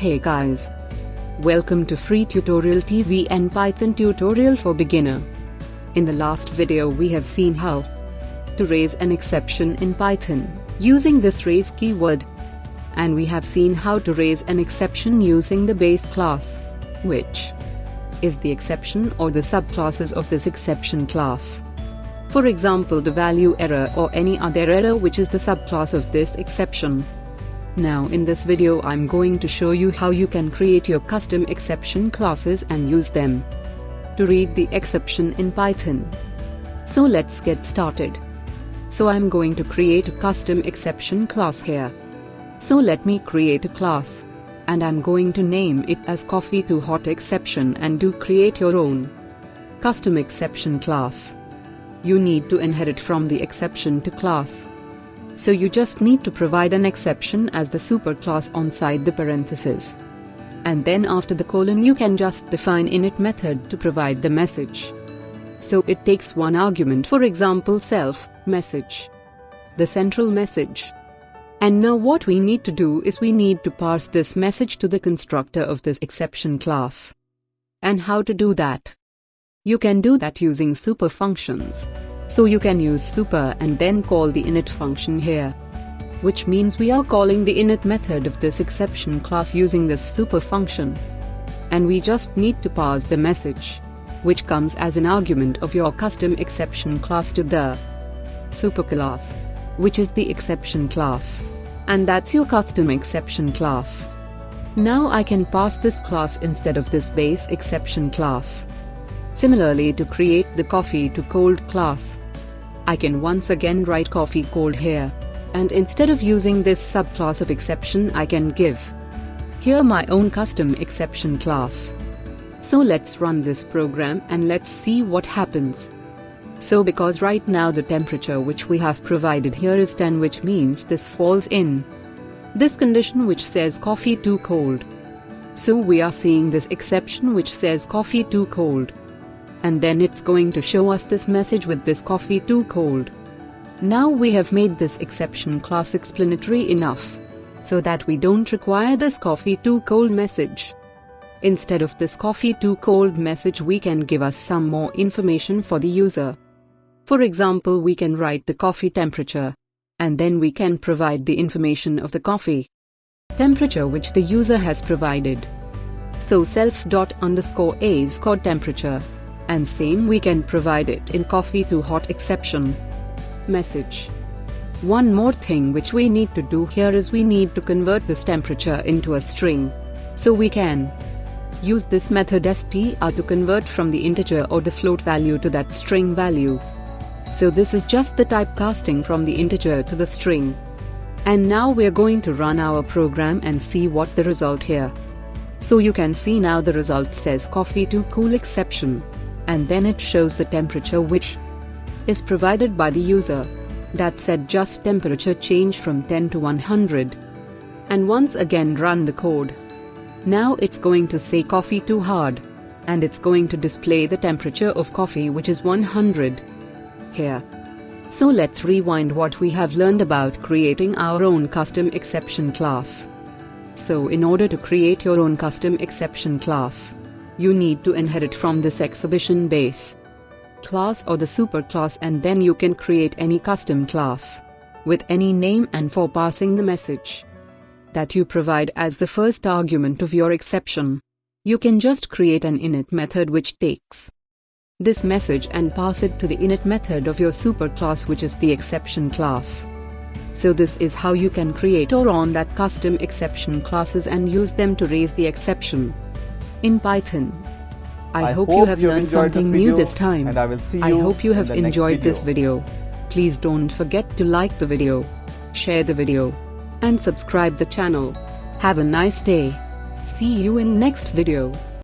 Hey guys! Welcome to Free Tutorial TV and Python tutorial for beginner. In the last video we have seen how to raise an exception in Python using this raise keyword. And we have seen how to raise an exception using the base class, which is the exception or the subclasses of this exception class. For example, the value error or any other error which is the subclass of this exception. Now in this video I'm going to show you how you can create your custom exception classes and use them to read the exception in Python. So let's get started. So I'm going to create a custom exception class here. So let me create a class, and I'm going to name it as coffee too hot exception and do create your own custom exception class. You need to inherit from the exception to class. So you just need to provide an exception as the superclass inside the parenthesis. And then after the colon you can just define init method to provide the message. So it takes one argument, for example self, message, the central message. And now what we need to do is we need to parse this message to the constructor of this exception class. And how to do that? You can do that using super functions. So you can use super and then call the init function here, which means we are calling the init method of this exception class using this super function. And we just need to pass the message, which comes as an argument of your custom exception class to the superclass, which is the exception class. And that's your custom exception class. Now I can pass this class instead of this base exception class. Similarly, to create the coffee too cold class, I can once again write coffee cold here, and instead of using this subclass of exception I can give here my own custom exception class. So let's run this program and let's see what happens. So because right now the temperature which we have provided here is 10, which means this falls in this condition which says coffee too cold. So we are seeing this exception which says coffee too cold. And then it's going to show us this message with this coffee too cold. Now we have made this exception class explanatory enough, so that we don't require this coffee too cold message. Instead of this coffee too cold message we can give us some more information for the user. For example, we can write the coffee temperature, and then we can provide the information of the coffee temperature which the user has provided. So self._a is called temperature. And same we can provide it in coffee too hot exception message. One more thing which we need to do here is we need to convert this temperature into a string. So we can use this method str to convert from the integer or the float value to that string value. So this is just the typecasting from the integer to the string. And now we are going to run our program and see what the result here. So you can see now the result says coffee too cool exception. And then it shows the temperature which is provided by the user. That said just temperature change from 10 to 100. And once again run the code. Now it's going to say coffee too hard. And it's going to display the temperature of coffee which is 100 here. So let's rewind what we have learned about creating our own custom exception class. So in order to create your own custom exception class, you need to inherit from this exhibition base class or the superclass, and then you can create any custom class with any name, and for passing the message that you provide as the first argument of your exception, you can just create an init method which takes this message and pass it to the init method of your superclass which is the exception class. So this is how you can create or own that custom exception classes and use them to raise the exception in Python. I hope you have learned something new this time. And I will see you I hope you have in the next enjoyed video. this video. Please don't forget to like the video, share the video, and subscribe the channel. Have a nice day. See you in next video.